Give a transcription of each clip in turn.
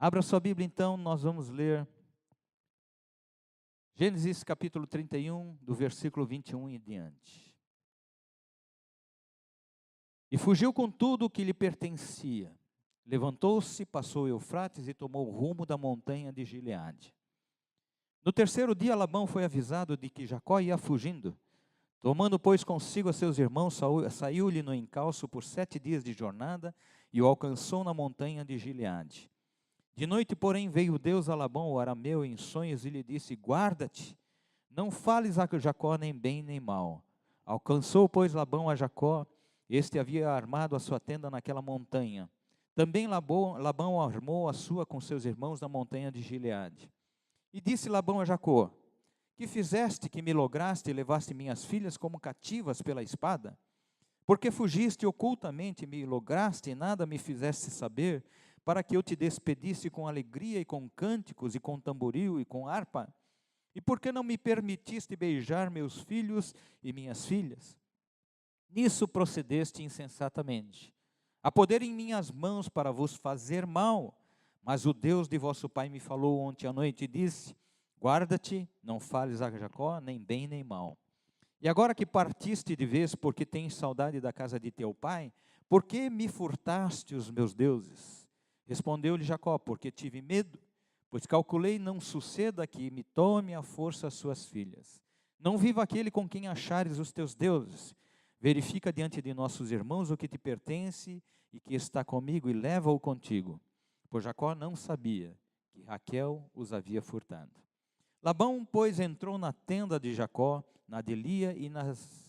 Abra sua Bíblia então, nós vamos ler Gênesis capítulo 31, do versículo 21 em diante. E fugiu com tudo o que lhe pertencia. Levantou-se, passou o Eufrates e tomou o rumo da montanha de Gileade. No terceiro dia, Labão foi avisado de que Jacó ia fugindo. Tomando, pois, consigo a seus irmãos, saiu-lhe no encalço por 7 dias de jornada e o alcançou na montanha de Gileade. De noite, porém, veio Deus a Labão, o arameu, em sonhos, e lhe disse: guarda-te, não fales a Jacó nem bem nem mal. Alcançou, pois, Labão a Jacó, este havia armado a sua tenda naquela montanha. Também Labão armou a sua com seus irmãos na montanha de Gileade. E disse Labão a Jacó: que fizeste que me lograste e levaste minhas filhas como cativas pela espada? Porque fugiste ocultamente e me lograste e nada me fizeste saber, para que eu te despedisse com alegria e com cânticos e com tamboril e com harpa? E por que não me permitiste beijar meus filhos e minhas filhas? Nisso procedeste insensatamente. Há poder em minhas mãos para vos fazer mal, mas o Deus de vosso pai me falou ontem à noite e disse: guarda-te, não fales a Jacó, nem bem nem mal. E agora que partiste de vez, porque tens saudade da casa de teu pai, por que me furtaste os meus deuses? Respondeu-lhe Jacó: porque tive medo, pois calculei não suceda que me tome à força as suas filhas. Não viva aquele com quem achares os teus deuses. Verifica diante de nossos irmãos o que te pertence e que está comigo, e leva-o contigo. Pois Jacó não sabia que Raquel os havia furtado. Labão, pois, entrou na tenda de Jacó, na de Lia e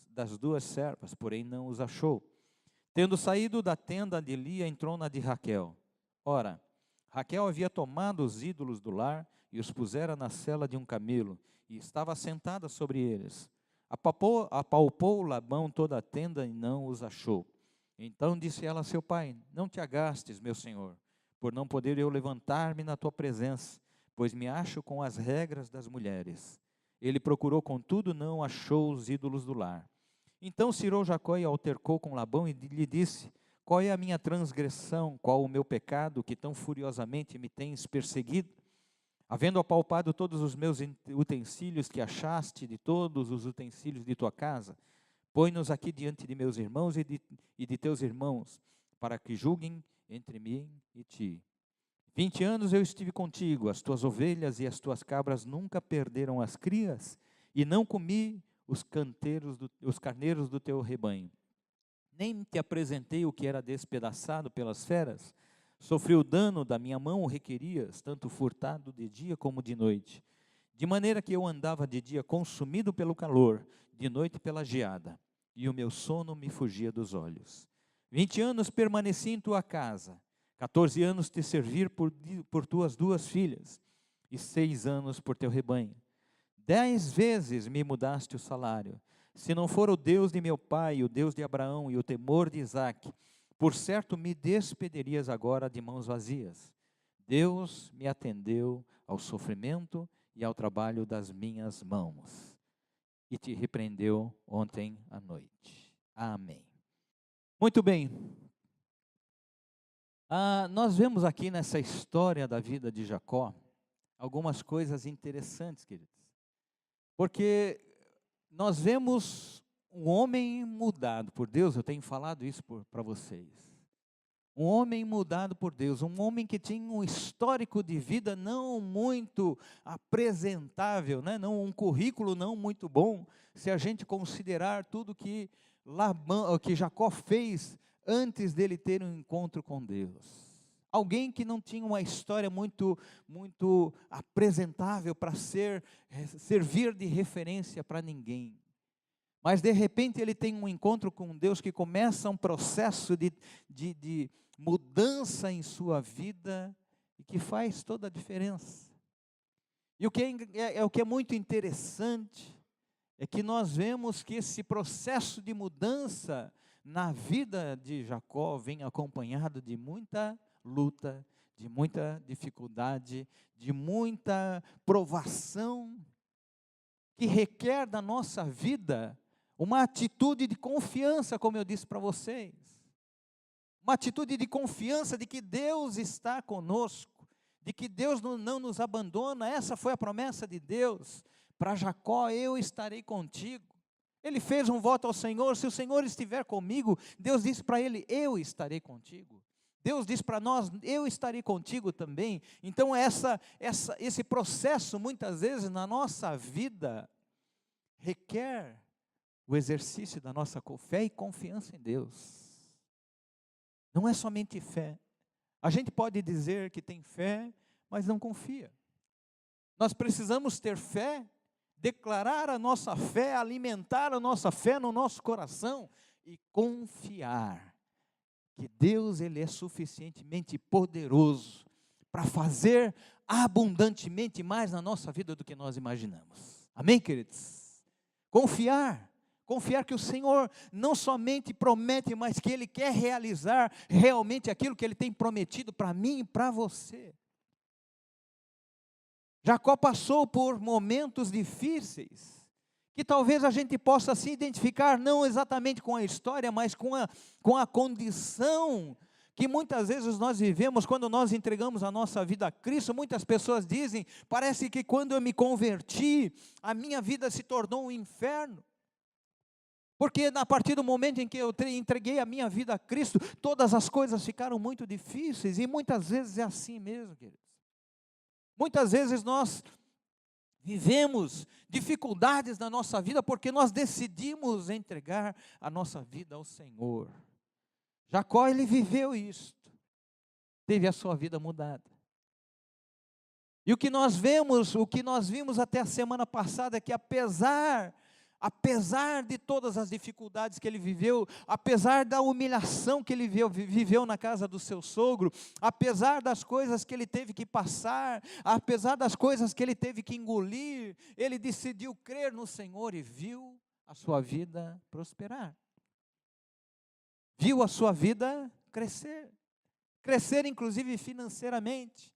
das duas servas, porém não os achou. Tendo saído da tenda de Lia, entrou na de Raquel. Ora, Raquel havia tomado os ídolos do lar e os pusera na sela de um camelo, e estava sentada sobre eles. Apalpou Labão toda a tenda e não os achou. Então disse ela a seu pai: não te agastes, meu senhor, por não poder eu levantar-me na tua presença, pois me acho com as regras das mulheres. Ele procurou, contudo, não achou os ídolos do lar. Então se irou Jacó e altercou com Labão e lhe disse: qual é a minha transgressão, qual o meu pecado, que tão furiosamente me tens perseguido? Havendo apalpado todos os meus utensílios que achaste, de todos os utensílios de tua casa, põe-nos aqui diante de meus irmãos e de teus irmãos, para que julguem entre mim e ti. 20 anos eu estive contigo, as tuas ovelhas e as tuas cabras nunca perderam as crias, e não comi os carneiros do teu rebanho. Nem te apresentei o que era despedaçado pelas feras. Sofri o dano da minha mão, o requerias, tanto furtado de dia como de noite. De maneira que eu andava de dia consumido pelo calor, de noite pela geada, e o meu sono me fugia dos olhos. 20 anos permaneci em tua casa, 14 anos te servir por tuas 2 filhas, e 6 anos por teu rebanho. 10 vezes me mudaste o salário. Se não for o Deus de meu pai, o Deus de Abraão e o temor de Isaque, por certo me despedirias agora de mãos vazias. Deus me atendeu ao sofrimento e ao trabalho das minhas mãos, e te repreendeu ontem à noite. Amém. Muito bem. Nós vemos aqui nessa história da vida de Jacó algumas coisas interessantes, queridos. Porque nós vemos um homem mudado por Deus, eu tenho falado isso para vocês. Um homem mudado por Deus, um homem que tinha um histórico de vida não muito apresentável, né? Não, um currículo não muito bom, se a gente considerar tudo que Jacó fez antes dele ter um encontro com Deus. Alguém que não tinha uma história muito apresentável para servir de referência para ninguém. Mas de repente ele tem um encontro com Deus que começa um processo de mudança em sua vida e que faz toda a diferença. E o que é muito interessante é que nós vemos que esse processo de mudança na vida de Jacó vem acompanhado de muita luta, de muita dificuldade, de muita provação, que requer da nossa vida uma atitude de confiança, como eu disse para vocês. Uma atitude de confiança de que Deus está conosco, de que Deus não nos abandona. Essa foi a promessa de Deus para Jacó: eu estarei contigo. Ele fez um voto ao Senhor: se o Senhor estiver comigo, Deus disse para ele: eu estarei contigo. Deus diz para nós: eu estarei contigo também. Então esse processo, muitas vezes na nossa vida, requer o exercício da nossa fé e confiança em Deus. Não é somente fé. A gente pode dizer que tem fé, mas não confia. Nós precisamos ter fé, declarar a nossa fé, alimentar a nossa fé no nosso coração e confiar que Deus, Ele é suficientemente poderoso para fazer abundantemente mais na nossa vida do que nós imaginamos. Amém, queridos? Confiar que o Senhor não somente promete, mas que Ele quer realizar realmente aquilo que Ele tem prometido para mim e para você. Jacó passou por momentos difíceis, que talvez a gente possa se identificar, não exatamente com a história, mas com a condição que muitas vezes nós vivemos quando nós entregamos a nossa vida a Cristo. Muitas pessoas dizem: parece que quando eu me converti, a minha vida se tornou um inferno. Porque a partir do momento em que eu entreguei a minha vida a Cristo, todas as coisas ficaram muito difíceis, e muitas vezes é assim mesmo, queridos. Muitas vezes nós vivemos dificuldades na nossa vida porque nós decidimos entregar a nossa vida ao Senhor. Jacó, ele viveu isto, teve a sua vida mudada. E o que nós vimos até a semana passada é que apesar de todas as dificuldades que ele viveu, apesar da humilhação que ele viveu na casa do seu sogro, apesar das coisas que ele teve que passar, apesar das coisas que ele teve que engolir, ele decidiu crer no Senhor e viu a sua vida prosperar. Viu a sua vida crescer inclusive financeiramente.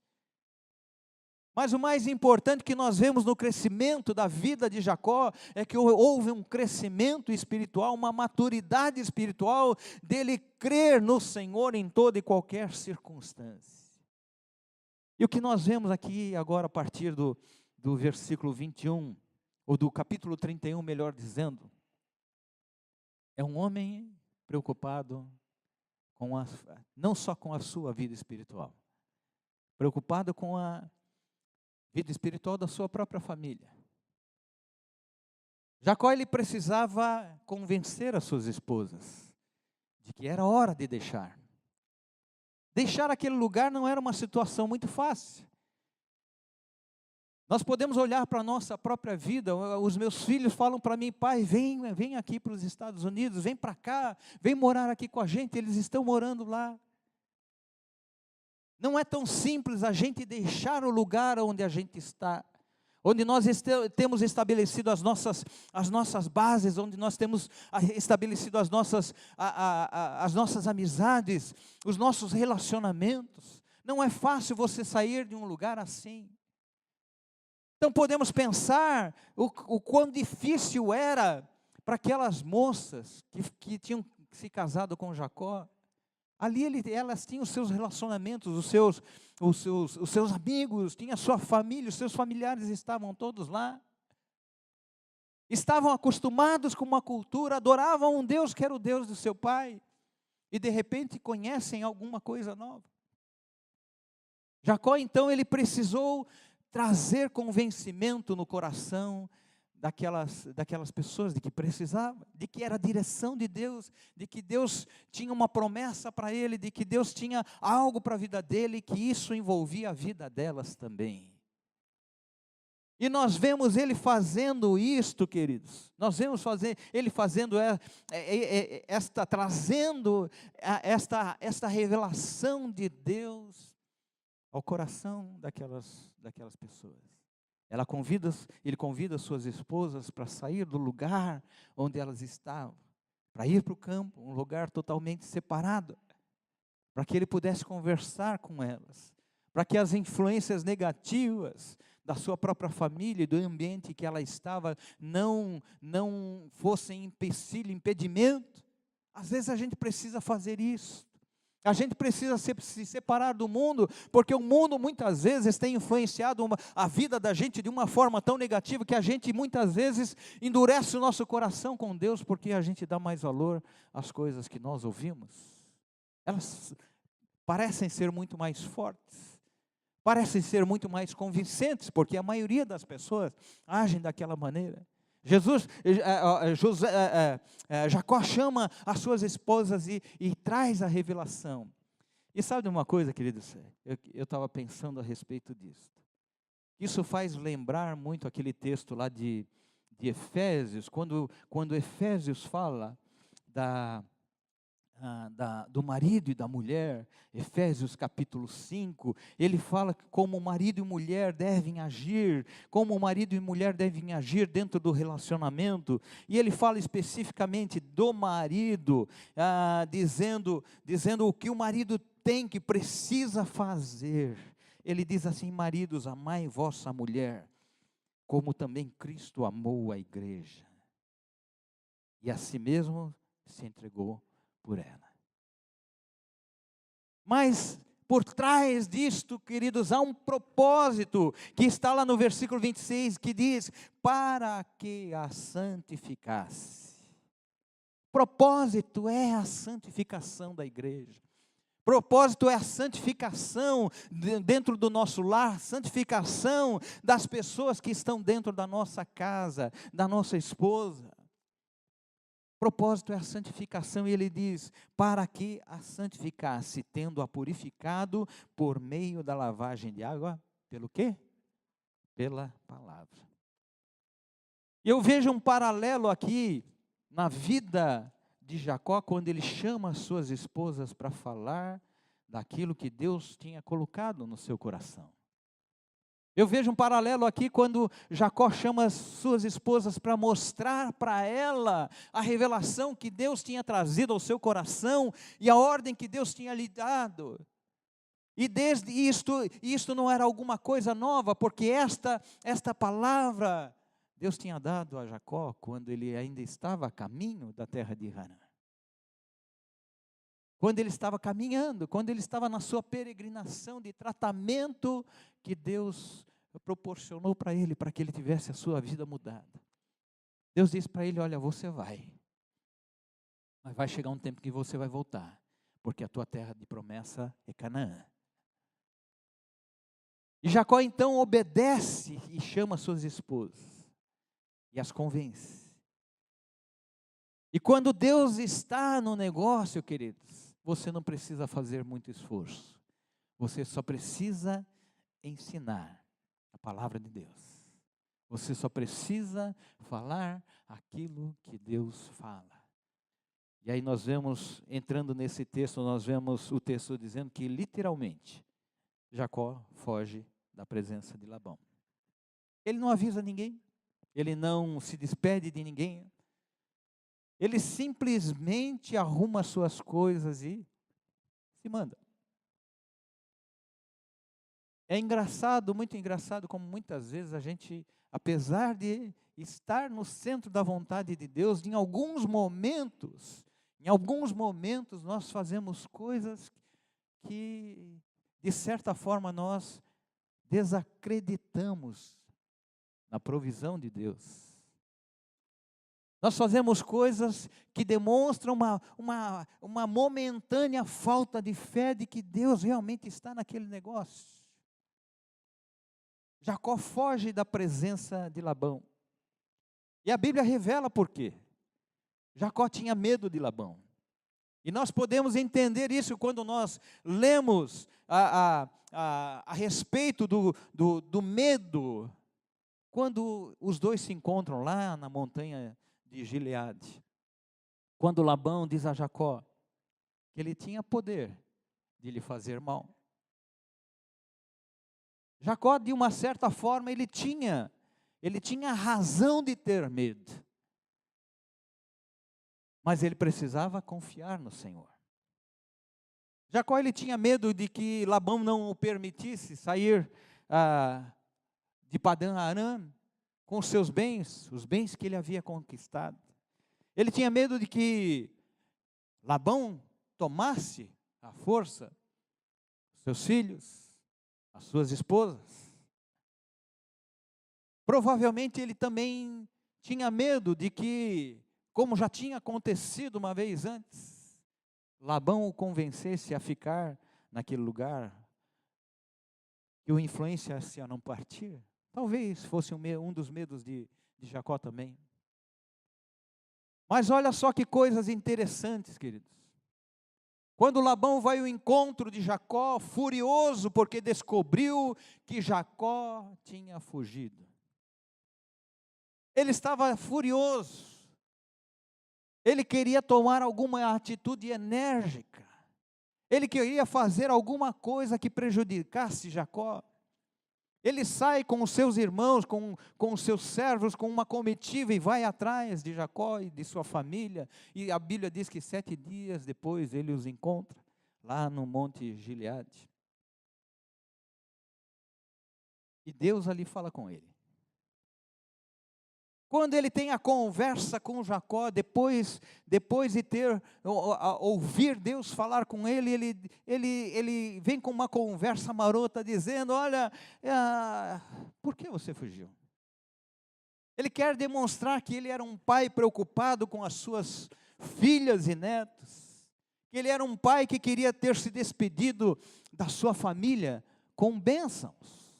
Mas o mais importante que nós vemos no crescimento da vida de Jacó é que houve um crescimento espiritual, uma maturidade espiritual dele crer no Senhor em toda e qualquer circunstância. E o que nós vemos aqui agora a partir do versículo 21, ou do capítulo 31, melhor dizendo, é um homem preocupado não só com a sua vida espiritual, preocupado com a vida espiritual da sua própria família. Jacó, ele precisava convencer as suas esposas de que era hora de deixar. Deixar aquele lugar não era uma situação muito fácil. Nós podemos olhar para a nossa própria vida. Os meus filhos falam para mim: pai, vem aqui para os Estados Unidos, vem para cá, vem morar aqui com a gente. Eles estão morando lá. Não é tão simples a gente deixar o lugar onde a gente está, onde nós temos estabelecido as nossas bases, onde nós temos estabelecido as nossas amizades, os nossos relacionamentos. Não é fácil você sair de um lugar assim. Então podemos pensar o quão difícil era para aquelas moças que tinham se casado com Jacó. Ali elas tinham os seus relacionamentos, os seus amigos, tinha a sua família, os seus familiares estavam todos lá. Estavam acostumados com uma cultura, adoravam um Deus que era o Deus do seu pai, e de repente conhecem alguma coisa nova. Jacó, então, ele precisou trazer convencimento no coração daquelas pessoas de que precisava, de que era a direção de Deus, de que Deus tinha uma promessa para ele, de que Deus tinha algo para a vida dele, e que isso envolvia a vida delas também. E nós vemos ele fazendo isto, queridos. Nós vemos ele fazendo trazendo esta revelação de Deus ao coração daquelas pessoas. Ele convida suas esposas para sair do lugar onde elas estavam, para ir para o campo, um lugar totalmente separado, para que ele pudesse conversar com elas, para que as influências negativas da sua própria família e do ambiente que ela estava não fossem empecilho, impedimento. Às vezes a gente precisa fazer isso. A gente precisa se separar do mundo, porque o mundo muitas vezes tem influenciado a vida da gente de uma forma tão negativa, que a gente muitas vezes endurece o nosso coração com Deus, porque a gente dá mais valor às coisas que nós ouvimos. Elas parecem ser muito mais fortes, parecem ser muito mais convincentes, porque a maioria das pessoas agem daquela maneira. Jacó chama as suas esposas e traz a revelação. E sabe de uma coisa, queridos? Eu estava pensando a respeito disso. Isso faz lembrar muito aquele texto lá de Efésios, quando Efésios fala do marido e da mulher. Efésios capítulo 5, ele fala como marido e mulher devem agir, como marido e mulher devem agir dentro do relacionamento, e ele fala especificamente do marido, dizendo o que o marido tem, que precisa fazer. Ele diz assim: maridos, amai vossa mulher, como também Cristo amou a igreja, e a si mesmo se entregou por ela. Mas por trás disto, queridos, há um propósito, que está lá no versículo 26, que diz: para que a santificasse. Propósito é a santificação da igreja. Propósito é a santificação dentro do nosso lar, santificação das pessoas que estão dentro da nossa casa, da nossa esposa. Propósito é a santificação, e ele diz: para que a santificasse, tendo-a purificado por meio da lavagem de água, pelo quê? Pela palavra. Eu vejo um paralelo aqui na vida de Jacó, quando ele chama as suas esposas para falar daquilo que Deus tinha colocado no seu coração. Eu vejo um paralelo aqui quando Jacó chama as suas esposas para mostrar para ela a revelação que Deus tinha trazido ao seu coração e a ordem que Deus tinha lhe dado. E desde isto não era alguma coisa nova, porque esta palavra Deus tinha dado a Jacó quando ele ainda estava a caminho da terra de Canaã. Quando ele estava caminhando, quando ele estava na sua peregrinação de tratamento que Deus proporcionou para ele, para que ele tivesse a sua vida mudada. Deus disse para ele: olha, você vai, mas vai chegar um tempo que você vai voltar, porque a tua terra de promessa é Canaã. E Jacó então obedece e chama suas esposas, e as convence. E quando Deus está no negócio, queridos, você não precisa fazer muito esforço, você só precisa ensinar a palavra de Deus. Você só precisa falar aquilo que Deus fala. E aí nós vemos, entrando nesse texto, nós vemos o texto dizendo que literalmente Jacó foge da presença de Labão. Ele não avisa ninguém, ele não se despede de ninguém, ele simplesmente arruma suas coisas e se manda. É engraçado, muito engraçado, como muitas vezes a gente, apesar de estar no centro da vontade de Deus, em alguns momentos nós fazemos coisas que, de certa forma, nós desacreditamos na provisão de Deus. Nós fazemos coisas que demonstram uma momentânea falta de fé de que Deus realmente está naquele negócio. Jacó foge da presença de Labão. E a Bíblia revela por quê. Jacó tinha medo de Labão. E nós podemos entender isso quando nós lemos a respeito do medo, quando os dois se encontram lá na montanha de Gileade. Quando Labão diz a Jacó que ele tinha poder de lhe fazer mal. Jacó, de uma certa forma, ele tinha razão de ter medo. Mas ele precisava confiar no Senhor. Jacó, ele tinha medo de que Labão não o permitisse sair de Padã Arã com os seus bens, os bens que ele havia conquistado. Ele tinha medo de que Labão tomasse à força, seus filhos, as suas esposas. Provavelmente ele também tinha medo de que, como já tinha acontecido uma vez antes, Labão o convencesse a ficar naquele lugar, que o influenciasse a não partir. Talvez fosse um dos medos de Jacó também. Mas olha só que coisas interessantes, queridos. Quando Labão vai ao encontro de Jacó, furioso porque descobriu que Jacó tinha fugido. Ele estava furioso. Ele queria tomar alguma atitude enérgica. Ele queria fazer alguma coisa que prejudicasse Jacó. Ele sai com os seus irmãos, com os seus servos, com uma comitiva e vai atrás de Jacó e de sua família. E a Bíblia diz que 7 dias depois ele os encontra, lá no Monte Gileade. E Deus ali fala com ele. Quando ele tem a conversa com Jacó, depois de ouvir Deus falar com ele vem com uma conversa marota dizendo, olha, por que você fugiu? Ele quer demonstrar que ele era um pai preocupado com as suas filhas e netos, que ele era um pai que queria ter se despedido da sua família com bênçãos,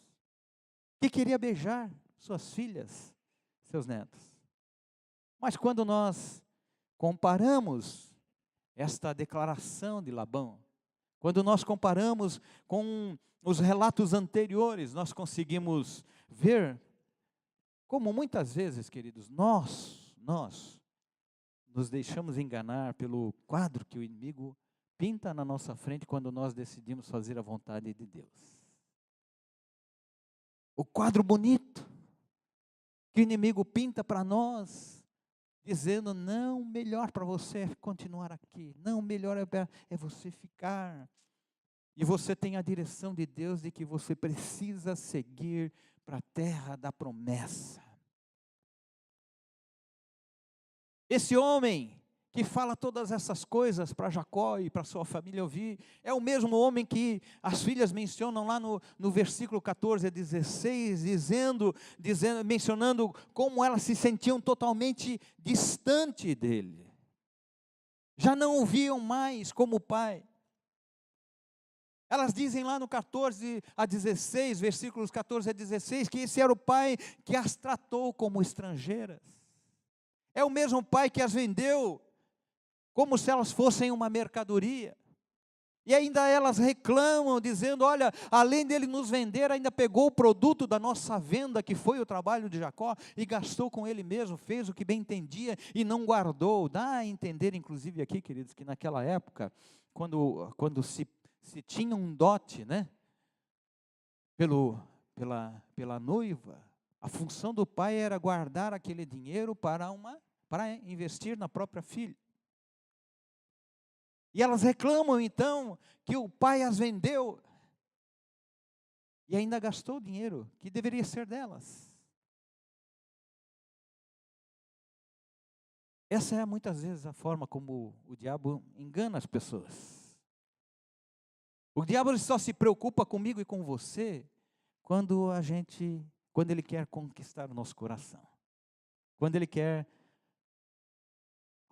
que queria beijar suas filhas, seus netos. Mas quando nós comparamos esta declaração de Labão, quando nós comparamos com os relatos anteriores, nós conseguimos ver como muitas vezes, queridos, nós nos deixamos enganar pelo quadro que o inimigo pinta na nossa frente quando nós decidimos fazer a vontade de Deus. O quadro bonito que o inimigo pinta para nós, dizendo, não, melhor para você é continuar aqui, não, melhor é você ficar. E você tem a direção de Deus de que você precisa seguir para a terra da promessa. Esse homem que fala todas essas coisas para Jacó e para sua família ouvir, é o mesmo homem que as filhas mencionam lá no versículo 14 a 16, mencionando como elas se sentiam totalmente distante dele. Já não o viam mais como pai. Elas dizem lá no 14 a 16, versículos 14 a 16, que esse era o pai que as tratou como estrangeiras. É o mesmo pai que as vendeu como se elas fossem uma mercadoria. E ainda elas reclamam, dizendo, olha, além dele nos vender, ainda pegou o produto da nossa venda, que foi o trabalho de Jacó, e gastou com ele mesmo, fez o que bem entendia e não guardou. Dá a entender, inclusive aqui, queridos, que naquela época, quando se tinha um dote, né, pela noiva, a função do pai era guardar aquele dinheiro para investir na própria filha. E elas reclamam então que o pai as vendeu e ainda gastou o dinheiro que deveria ser delas. Essa é muitas vezes a forma como o diabo engana as pessoas. O diabo só se preocupa comigo e com você quando ele quer conquistar o nosso coração. Quando ele quer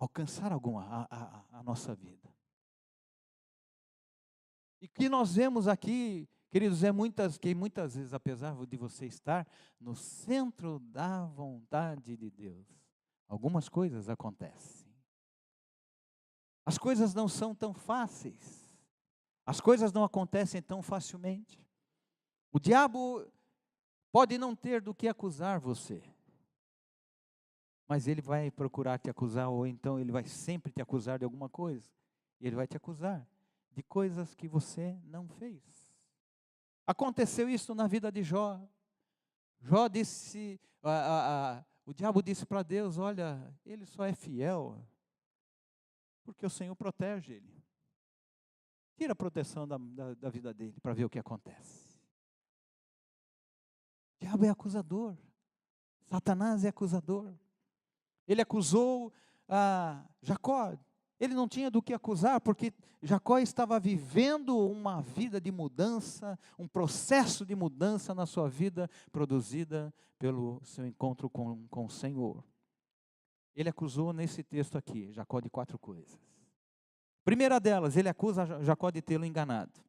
alcançar a nossa vida. E que nós vemos aqui, queridos, que muitas vezes, apesar de você estar no centro da vontade de Deus, algumas coisas acontecem. As coisas não são tão fáceis. As coisas não acontecem tão facilmente. O diabo pode não ter do que acusar você, mas ele vai procurar te acusar, ou então ele vai sempre te acusar de alguma coisa. E ele vai te acusar de coisas que você não fez. Aconteceu isso na vida de Jó. Jó disse, o diabo disse para Deus, olha, ele só é fiel porque o Senhor protege ele. Tira a proteção da vida dele para ver o que acontece. O diabo é acusador. Satanás é acusador. Ele acusou Jacó Ele não tinha do que acusar, porque Jacó estava vivendo uma vida de mudança, um processo de mudança na sua vida, produzida pelo seu encontro com o Senhor. Ele acusou nesse texto aqui, Jacó, de 4 coisas. Primeira delas, ele acusa Jacó de tê-lo enganado.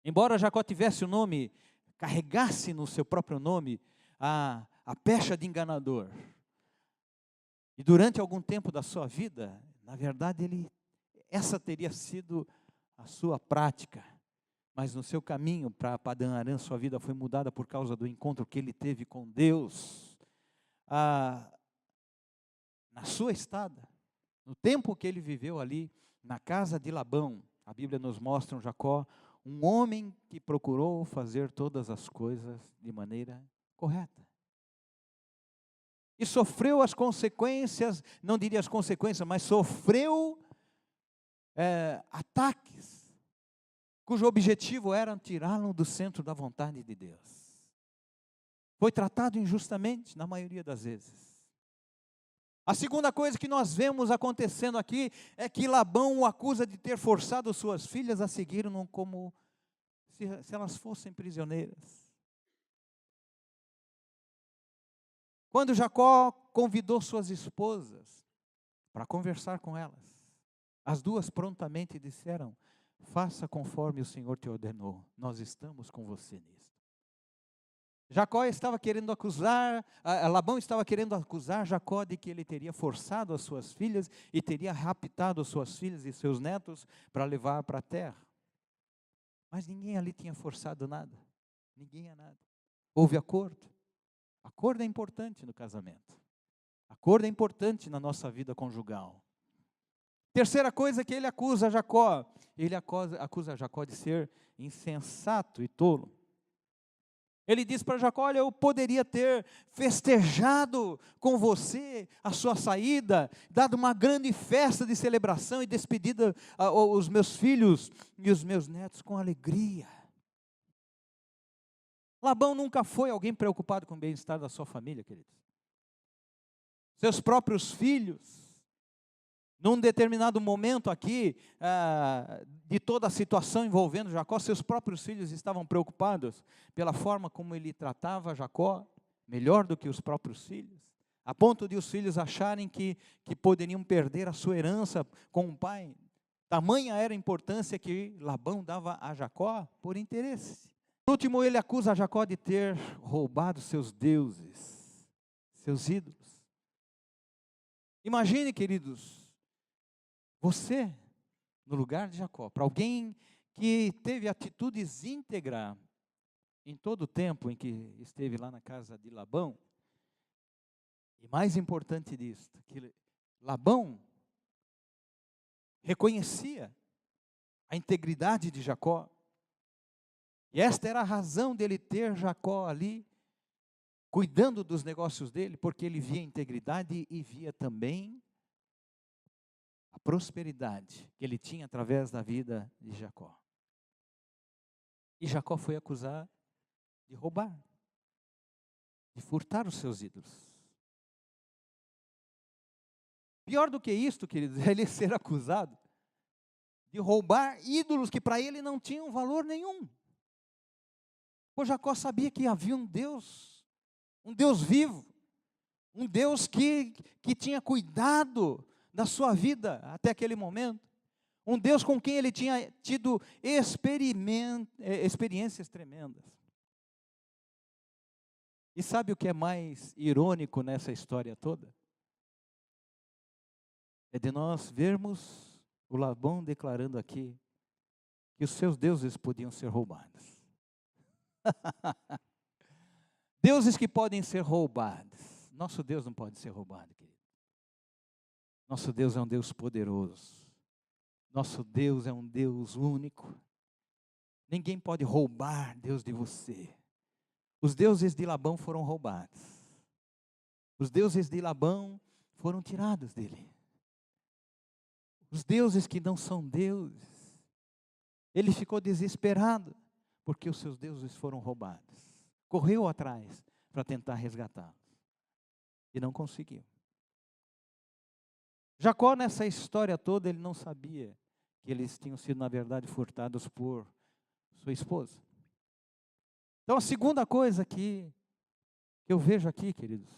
Embora Jacó tivesse o nome, carregasse no seu próprio nome a pecha de enganador. E durante algum tempo da sua vida, na verdade, essa teria sido a sua prática. Mas no seu caminho para Padã-Arã, sua vida foi mudada por causa do encontro que ele teve com Deus. Na sua estada, no tempo que ele viveu ali, na casa de Labão, a Bíblia nos mostra um Jacó, um homem que procurou fazer todas as coisas de maneira correta. E sofreu as consequências, não diria as consequências, mas sofreu ataques, cujo objetivo era tirá-lo do centro da vontade de Deus. Foi tratado injustamente, na maioria das vezes. A segunda coisa que nós vemos acontecendo aqui é que Labão o acusa de ter forçado suas filhas a seguir-no como se elas fossem prisioneiras. Quando Jacó convidou suas esposas para conversar com elas, as duas prontamente disseram: faça conforme o Senhor te ordenou, nós estamos com você nisso. Jacó estava querendo acusar, Labão estava querendo acusar Jacó de que ele teria forçado as suas filhas e teria raptado as suas filhas e seus netos para levar para a terra. Mas ninguém ali tinha forçado nada, ninguém é nada. Houve acordo. Acordo é importante no casamento. Acordo é importante na nossa vida conjugal. Terceira coisa que ele acusa Jacó, ele acusa Jacó de ser insensato e tolo. Ele diz para Jacó: olha, eu poderia ter festejado com você a sua saída, dado uma grande festa de celebração e despedida os meus filhos e os meus netos com alegria. Labão nunca foi alguém preocupado com o bem-estar da sua família, queridos. Seus próprios filhos, num determinado momento aqui, de toda a situação envolvendo Jacó, seus próprios filhos estavam preocupados pela forma como ele tratava Jacó, melhor do que os próprios filhos, a ponto de os filhos acharem que poderiam perder a sua herança com o pai. Tamanha era a importância que Labão dava a Jacó por interesse. Por último, ele acusa Jacó de ter roubado seus deuses, seus ídolos. Imagine, queridos, você, no lugar de Jacó, para alguém que teve atitudes íntegras em todo o tempo em que esteve lá na casa de Labão, e mais importante disso, que Labão reconhecia a integridade de Jacó, e esta era a razão dele ter Jacó ali, cuidando dos negócios dele, porque ele via a integridade e via também a prosperidade que ele tinha através da vida de Jacó. E Jacó foi acusar de roubar, de furtar os seus ídolos. Pior do que isto, queridos, é ele ser acusado de roubar ídolos que para ele não tinham valor nenhum. Pois Jacó sabia que havia um Deus vivo, um Deus que tinha cuidado da sua vida até aquele momento, um Deus com quem ele tinha tido experiências tremendas. E sabe o que é mais irônico nessa história toda? É de nós vermos o Labão declarando aqui que os seus deuses podiam ser roubados. Deuses que podem ser roubados. Nosso Deus não pode ser roubado, querido. Nosso Deus é um Deus poderoso. Nosso Deus é um Deus único. Ninguém pode roubar Deus de você. Os deuses de Labão foram roubados. Os deuses de Labão foram tirados dele. Os deuses que não são deuses. Ele ficou desesperado, porque os seus deuses foram roubados. Correu atrás para tentar resgatá-los. E não conseguiu. Jacó, nessa história toda, ele não sabia que eles tinham sido, na verdade, furtados por sua esposa. Então, a segunda coisa que eu vejo aqui, queridos,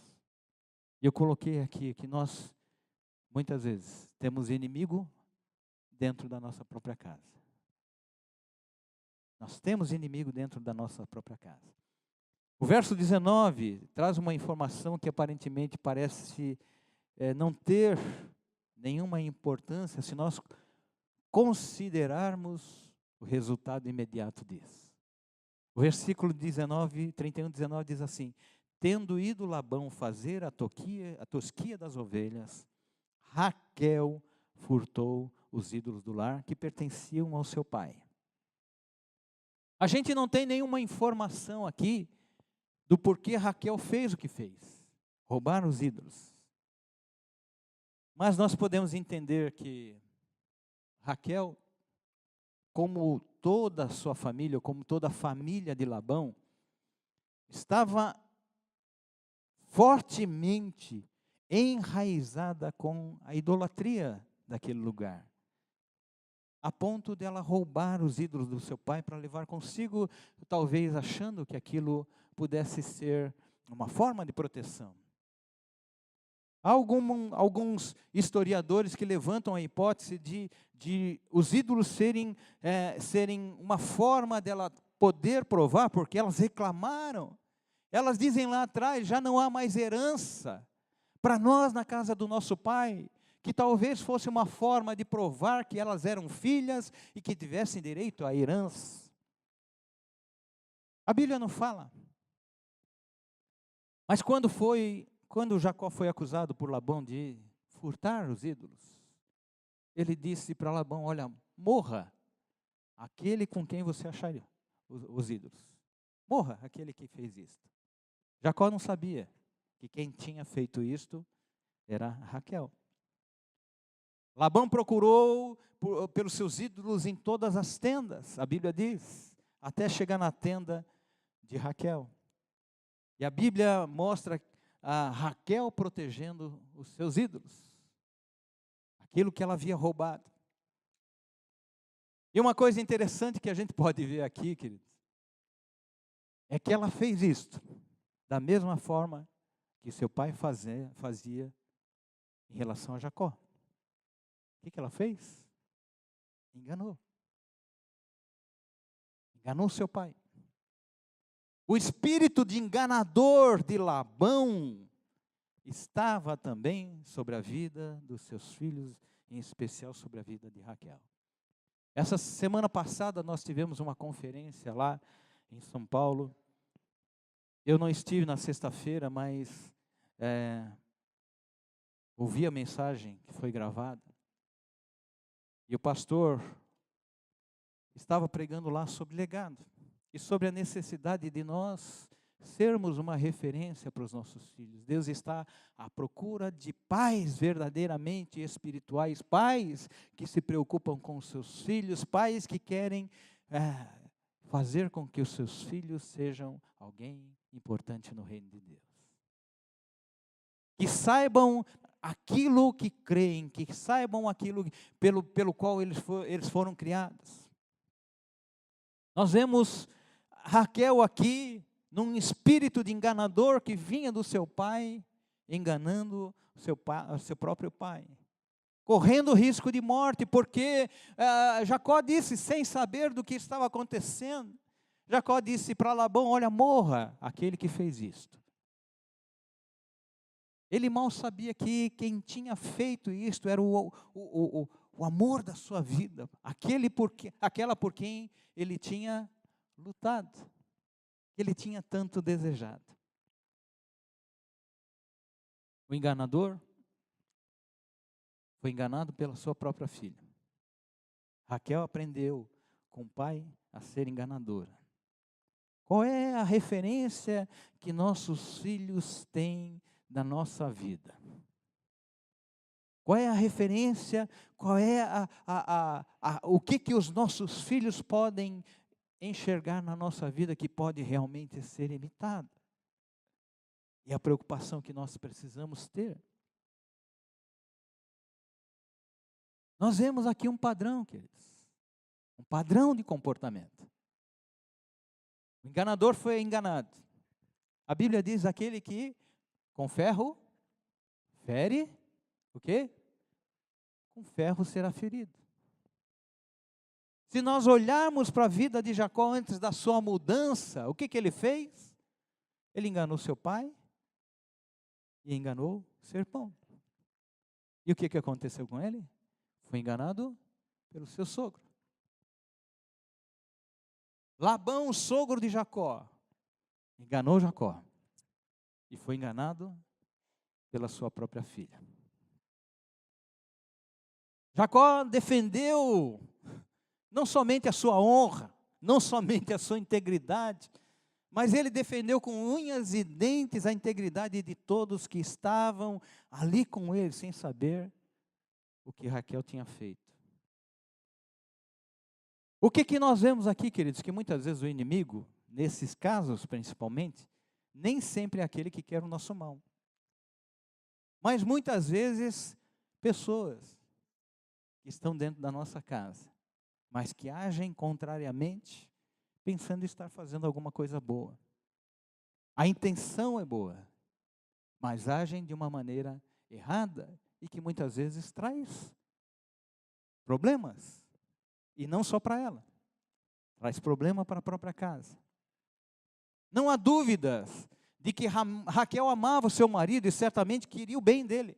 e eu coloquei aqui, que nós, muitas vezes, temos inimigo dentro da nossa própria casa. Nós temos inimigo dentro da nossa própria casa. O verso 19 traz uma informação que aparentemente parece não ter nenhuma importância se nós considerarmos o resultado imediato disso. O versículo 31, 19 diz assim: tendo ido Labão fazer a tosquia das ovelhas, Raquel furtou os ídolos do lar que pertenciam ao seu pai. A gente não tem nenhuma informação aqui do porquê Raquel fez o que fez, roubar os ídolos. Mas nós podemos entender que Raquel, como toda a sua família, como toda a família de Labão, estava fortemente enraizada com a idolatria daquele lugar, a ponto dela roubar os ídolos do seu pai para levar consigo, talvez achando que aquilo pudesse ser uma forma de proteção. Há alguns historiadores que levantam a hipótese de os ídolos serem uma forma dela poder provar, porque elas reclamaram. Elas dizem lá atrás, já não há mais herança para nós na casa do nosso pai, que talvez fosse uma forma de provar que elas eram filhas e que tivessem direito à herança. A Bíblia não fala. Mas quando Jacó foi acusado por Labão de furtar os ídolos, ele disse para Labão: olha, morra aquele com quem você achar os ídolos. Morra aquele que fez isto. Jacó não sabia que quem tinha feito isto era Raquel. Labão procurou pelos seus ídolos em todas as tendas, a Bíblia diz, até chegar na tenda de Raquel. E a Bíblia mostra a Raquel protegendo os seus ídolos, aquilo que ela havia roubado. E uma coisa interessante que a gente pode ver aqui, queridos, é que ela fez isto da mesma forma que seu pai fazia em relação a Jacó. O que ela fez? Enganou. Enganou seu pai. O espírito de enganador de Labão estava também sobre a vida dos seus filhos, em especial sobre a vida de Raquel. Essa semana passada nós tivemos uma conferência lá em São Paulo. Eu não estive na sexta-feira, mas ouvi a mensagem que foi gravada. E o pastor estava pregando lá sobre legado e sobre a necessidade de nós sermos uma referência para os nossos filhos. Deus está à procura de pais verdadeiramente espirituais, pais que se preocupam com os seus filhos, pais que querem fazer com que os seus filhos sejam alguém importante no reino de Deus. Que saibam aquilo que creem, que saibam aquilo pelo qual eles foram criados. Nós vemos Raquel aqui, num espírito de enganador que vinha do seu pai, enganando o seu próprio pai, correndo risco de morte, porque Jacó disse, sem saber do que estava acontecendo, Jacó disse para Labão: olha, morra aquele que fez isto. Ele mal sabia que quem tinha feito isto era o amor da sua vida, aquela por quem ele tinha lutado, que ele tinha tanto desejado. O enganador foi enganado pela sua própria filha. Raquel aprendeu com o pai a ser enganadora. Qual é a referência que nossos filhos têm da nossa vida? Qual é a referência, qual é o que os nossos filhos podem enxergar na nossa vida que pode realmente ser imitado? E a preocupação que nós precisamos ter. Nós vemos aqui um padrão, queridos. Um padrão de comportamento. O enganador foi enganado. A Bíblia diz: aquele que com ferro fere, o quê? Com ferro será ferido. Se nós olharmos para a vida de Jacó antes da sua mudança, o que ele fez? Ele enganou seu pai e enganou seu irmão. E o que aconteceu com ele? Foi enganado pelo seu sogro. Labão, o sogro de Jacó, enganou Jacó e foi enganado pela sua própria filha. Jacó defendeu não somente a sua honra, não somente a sua integridade, mas ele defendeu com unhas e dentes a integridade de todos que estavam ali com ele, sem saber o que Raquel tinha feito. O que nós vemos aqui, queridos? Que muitas vezes o inimigo, nesses casos principalmente, nem sempre é aquele que quer o nosso mal. Mas muitas vezes, pessoas que estão dentro da nossa casa, mas que agem contrariamente, pensando em estar fazendo alguma coisa boa. A intenção é boa, mas agem de uma maneira errada e que muitas vezes traz problemas. E não só para ela, traz problema para a própria casa. Não há dúvidas de que Raquel amava o seu marido e certamente queria o bem dele.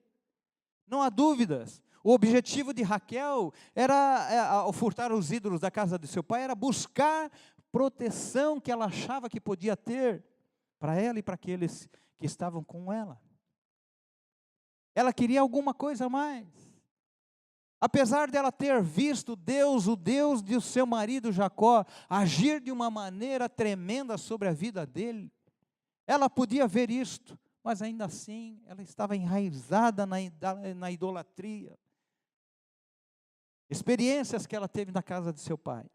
Não há dúvidas. O objetivo de Raquel era, ao furtar os ídolos da casa de seu pai, era buscar proteção que ela achava que podia ter para ela e para aqueles que estavam com ela. Ela queria alguma coisa a mais. Apesar dela ter visto Deus, o Deus de seu marido Jacó, agir de uma maneira tremenda sobre a vida dele, ela podia ver isto, mas ainda assim ela estava enraizada na idolatria. Experiências que ela teve na casa de seu pai.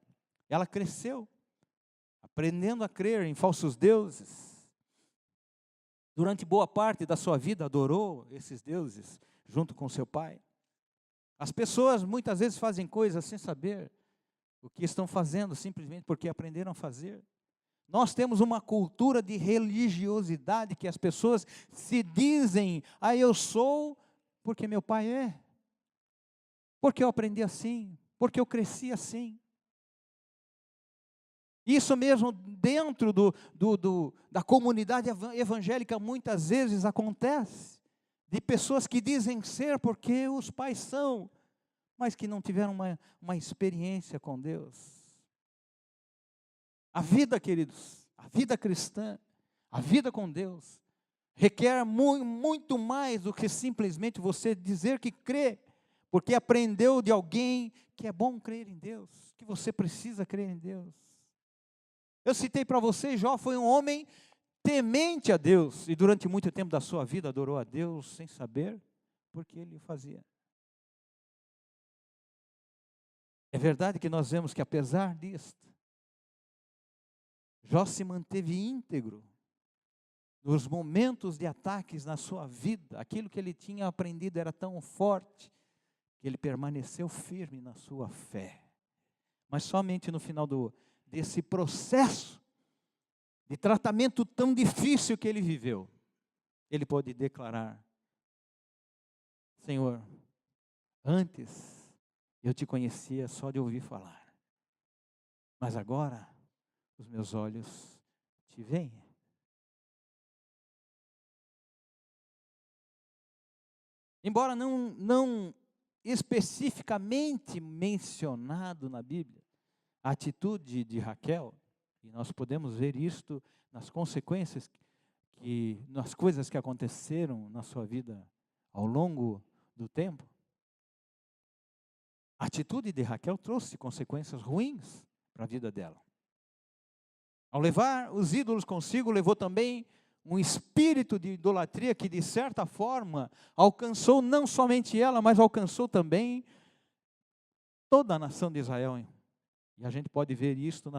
Ela cresceu, aprendendo a crer em falsos deuses. Durante boa parte da sua vida adorou esses deuses junto com seu pai. As pessoas muitas vezes fazem coisas sem saber o que estão fazendo, simplesmente porque aprenderam a fazer. Nós temos uma cultura de religiosidade que as pessoas se dizem: eu sou porque meu pai é, porque eu aprendi assim, porque eu cresci assim. Isso mesmo dentro da comunidade evangélica muitas vezes acontece. De pessoas que dizem ser porque os pais são, mas que não tiveram uma experiência com Deus. A vida, queridos, a vida cristã, a vida com Deus, requer muito mais do que simplesmente você dizer que crê, porque aprendeu de alguém que é bom crer em Deus, que você precisa crer em Deus. Eu citei para vocês, Jó foi um homem temente a Deus, e durante muito tempo da sua vida adorou a Deus sem saber por que ele o fazia. É verdade que nós vemos que apesar disto, Jó se manteve íntegro nos momentos de ataques na sua vida. Aquilo que ele tinha aprendido era tão forte que ele permaneceu firme na sua fé. Mas somente no final desse processo de tratamento tão difícil que ele viveu, ele pode declarar: Senhor, antes eu te conhecia só de ouvir falar, mas agora os meus olhos te veem. Embora não especificamente mencionado na Bíblia, a atitude de Raquel, e nós podemos ver isto nas consequências, nas coisas que aconteceram na sua vida ao longo do tempo. A atitude de Raquel trouxe consequências ruins para a vida dela. Ao levar os ídolos consigo, levou também um espírito de idolatria que, de certa forma, alcançou não somente ela, mas alcançou também toda a nação de Israel. E a gente pode ver isso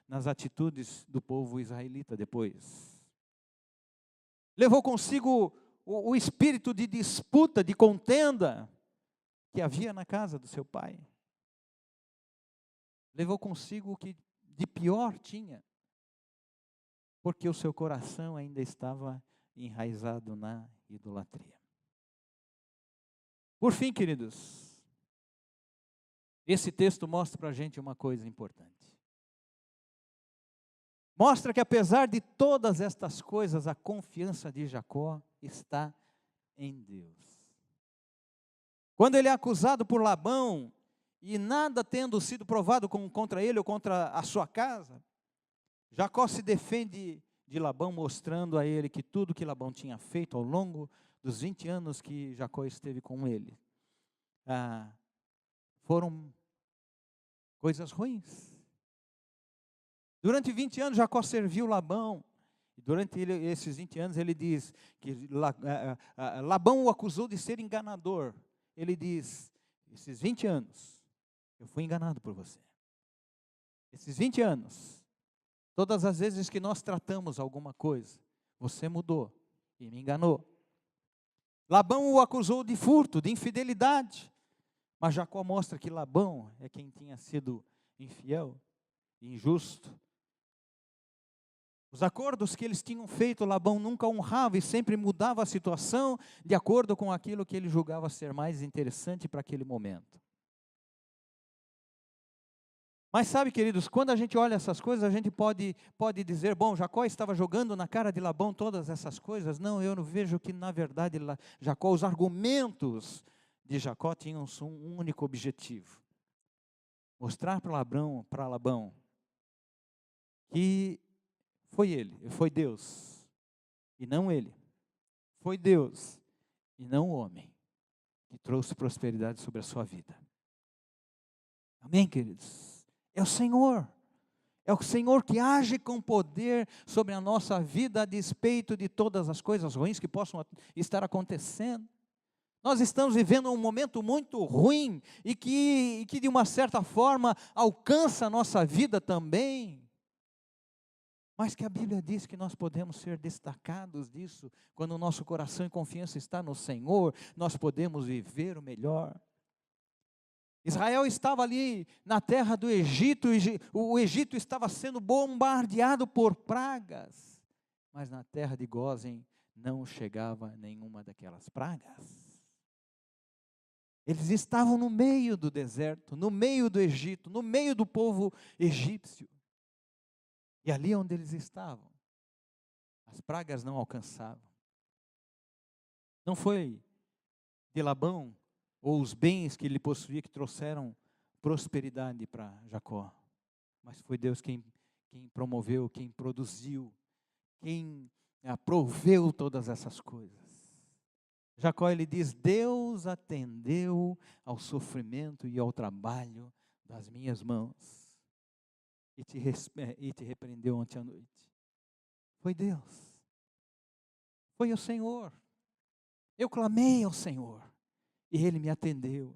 nas atitudes do povo israelita depois. Levou consigo o espírito de disputa, de contenda, que havia na casa do seu pai. Levou consigo o que de pior tinha, porque o seu coração ainda estava enraizado na idolatria. Por fim, queridos, esse texto mostra para a gente uma coisa importante. Mostra que apesar de todas estas coisas, a confiança de Jacó está em Deus. Quando ele é acusado por Labão, e nada tendo sido provado contra ele ou contra a sua casa, Jacó se defende de Labão, mostrando a ele que tudo que Labão tinha feito ao longo dos 20 anos que Jacó esteve com ele, foram coisas ruins. Durante 20 anos Jacó serviu Labão, e durante esses 20 anos ele diz que Labão o acusou de ser enganador. Ele diz, esses 20 anos, eu fui enganado por você. Esses 20 anos, todas as vezes que nós tratamos alguma coisa, você mudou e me enganou. Labão o acusou de furto, de infidelidade. Mas Jacó mostra que Labão é quem tinha sido infiel, injusto. Os acordos que eles tinham feito, Labão nunca honrava e sempre mudava a situação de acordo com aquilo que ele julgava ser mais interessante para aquele momento. Mas sabe, queridos, quando a gente olha essas coisas, a gente pode dizer, bom, Jacó estava jogando na cara de Labão todas essas coisas. Não, eu não vejo que, na verdade, Jacó, os argumentos de Jacó tinham um único objetivo: mostrar para Labão que foi Deus, e não ele. Foi Deus, e não o homem, que trouxe prosperidade sobre a sua vida. Amém, queridos? É o Senhor. É o Senhor que age com poder sobre a nossa vida, a despeito de todas as coisas ruins que possam estar acontecendo. Nós estamos vivendo um momento muito ruim e que de uma certa forma alcança a nossa vida também. Mas que a Bíblia diz que nós podemos ser destacados disso, quando o nosso coração e confiança está no Senhor, nós podemos viver o melhor. Israel estava ali na terra do Egito, o Egito estava sendo bombardeado por pragas, mas na terra de Gósen não chegava nenhuma daquelas pragas. Eles estavam no meio do deserto, no meio do Egito, no meio do povo egípcio. E ali onde eles estavam, as pragas não alcançavam. Não foi de Labão ou os bens que ele possuía que trouxeram prosperidade para Jacó, mas foi Deus quem promoveu, quem produziu, quem proveu todas essas coisas. Jacó, ele diz, Deus atendeu ao sofrimento e ao trabalho das minhas mãos, e te repreendeu ontem à noite. Foi Deus, foi o Senhor. Eu clamei ao Senhor, e Ele me atendeu.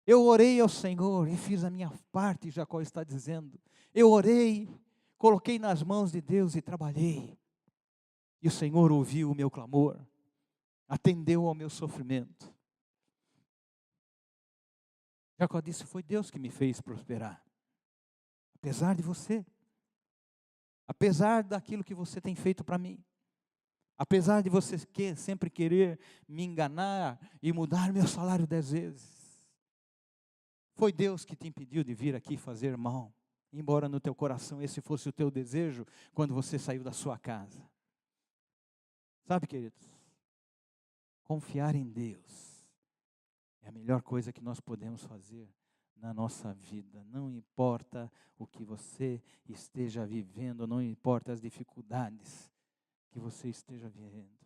Eu orei ao Senhor e fiz a minha parte, Jacó está dizendo. Eu orei, coloquei nas mãos de Deus e trabalhei. E o Senhor ouviu o meu clamor, atendeu ao meu sofrimento. Jacó disse, foi Deus que me fez prosperar. Apesar de você, apesar daquilo que você tem feito para mim, apesar de você sempre querer me enganar e mudar meu salário 10 vezes, foi Deus que te impediu de vir aqui fazer mal, embora no teu coração esse fosse o teu desejo quando você saiu da sua casa. Sabe, queridos, confiar em Deus é a melhor coisa que nós podemos fazer na nossa vida. Não importa o que você esteja vivendo, não importa as dificuldades que você esteja vivendo.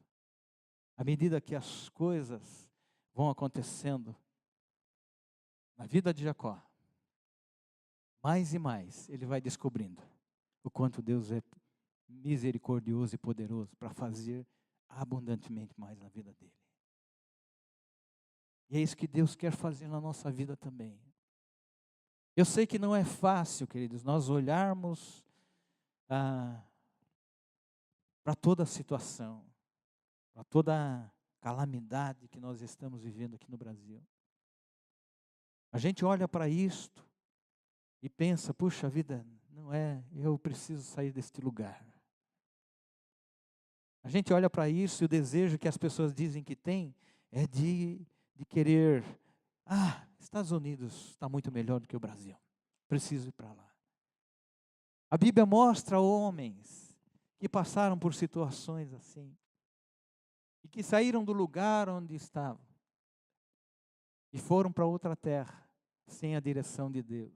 À medida que as coisas vão acontecendo na vida de Jacó, mais e mais ele vai descobrindo o quanto Deus é misericordioso e poderoso para fazer abundantemente mais na vida dele. E é isso que Deus quer fazer na nossa vida também. Eu sei que não é fácil, queridos, nós olharmos para toda a situação, para toda a calamidade que nós estamos vivendo aqui no Brasil. A gente olha para isto e pensa, puxa vida, não é, eu preciso sair deste lugar. A gente olha para isso e o desejo que as pessoas dizem que tem é de querer, Estados Unidos está muito melhor do que o Brasil, preciso ir para lá. A Bíblia mostra homens que passaram por situações assim, e que saíram do lugar onde estavam, e foram para outra terra, sem a direção de Deus.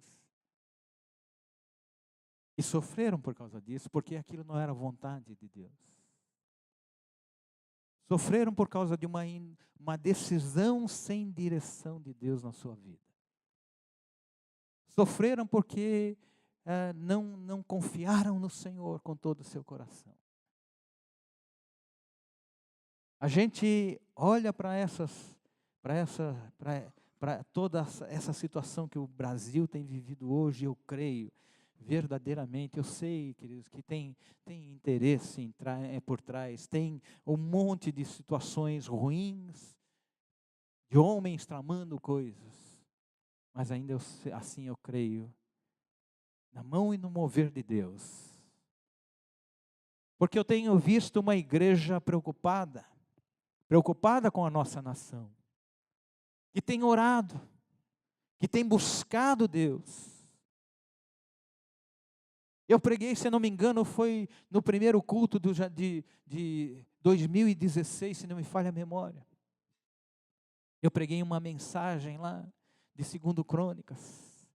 E sofreram por causa disso, porque aquilo não era vontade de Deus. Sofreram por causa de uma decisão sem direção de Deus na sua vida. Sofreram porque não confiaram no Senhor com todo o seu coração. A gente olha para toda essa situação que o Brasil tem vivido hoje, eu creio, verdadeiramente, eu sei, queridos, que tem interesse por trás, tem um monte de situações ruins, de homens tramando coisas, mas ainda assim eu creio, na mão e no mover de Deus, porque eu tenho visto uma igreja preocupada com a nossa nação, que tem orado, que tem buscado Deus. Eu preguei, se não me engano, foi no primeiro culto de 2016, se não me falha a memória. Eu preguei uma mensagem lá, de 2 Crônicas,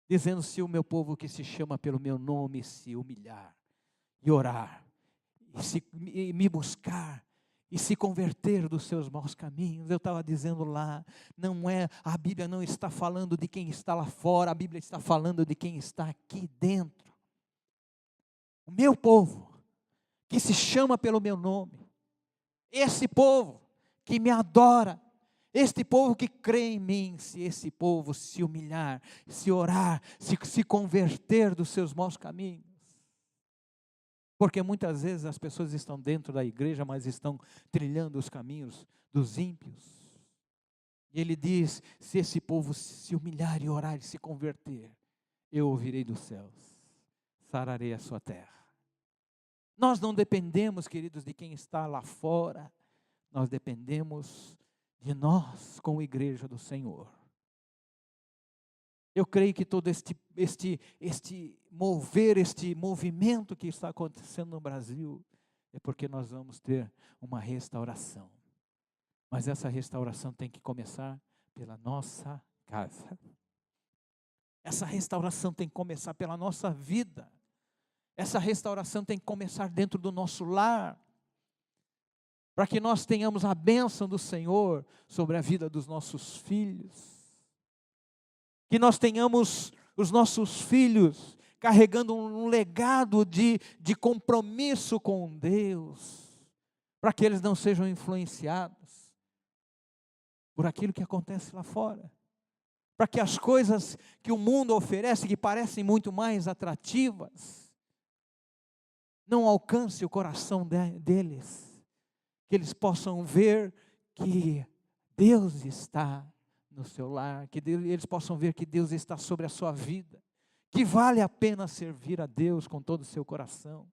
dizendo: se o meu povo que se chama pelo meu nome se humilhar, e orar, e me buscar, e se converter dos seus maus caminhos. Eu estava dizendo lá, a Bíblia não está falando de quem está lá fora, a Bíblia está falando de quem está aqui dentro. O meu povo, que se chama pelo meu nome, esse povo que me adora, este povo que crê em mim, se esse povo se humilhar, se orar, se converter dos seus maus caminhos. Porque muitas vezes as pessoas estão dentro da igreja, mas estão trilhando os caminhos dos ímpios. E ele diz: se esse povo se humilhar e orar e se converter, eu ouvirei dos céus, sararei a sua terra. Nós não dependemos, queridos, de quem está lá fora, nós dependemos de nós como igreja do Senhor. Eu creio que todo este movimento que está acontecendo no Brasil, é porque nós vamos ter uma restauração. Mas essa restauração tem que começar pela nossa casa. Essa restauração tem que começar pela nossa vida. Essa restauração tem que começar dentro do nosso lar, para que nós tenhamos a bênção do Senhor sobre a vida dos nossos filhos, que nós tenhamos os nossos filhos carregando um legado de compromisso com Deus, para que eles não sejam influenciados por aquilo que acontece lá fora, para que as coisas que o mundo oferece, que parecem muito mais atrativas, não alcance o coração deles, que eles possam ver que Deus está no seu lar, que eles possam ver que Deus está sobre a sua vida, que vale a pena servir a Deus com todo o seu coração,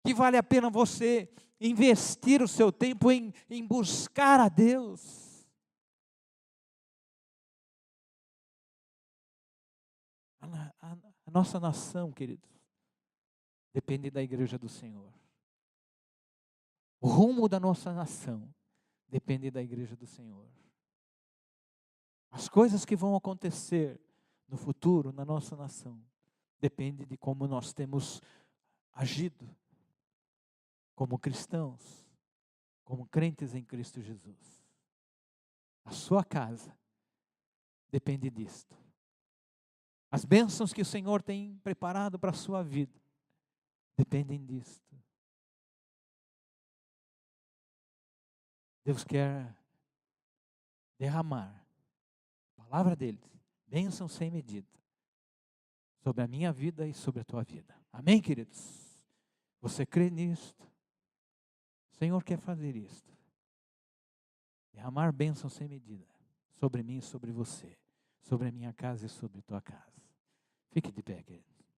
que vale a pena você investir o seu tempo em buscar a Deus. A nossa nação, queridos, depende da igreja do Senhor. O rumo da nossa nação depende da igreja do Senhor. As coisas que vão acontecer no futuro na nossa nação depende de como nós temos agido como cristãos, como crentes em Cristo Jesus. A sua casa depende disto. As bênçãos que o Senhor tem preparado para a sua vida dependem disto. Deus quer derramar a palavra dele, bênção sem medida, sobre a minha vida e sobre a tua vida. Amém, queridos? Você crê nisto? O Senhor quer fazer isto. Derramar bênção sem medida sobre mim e sobre você, sobre a minha casa e sobre a tua casa. Fique de pé, querido.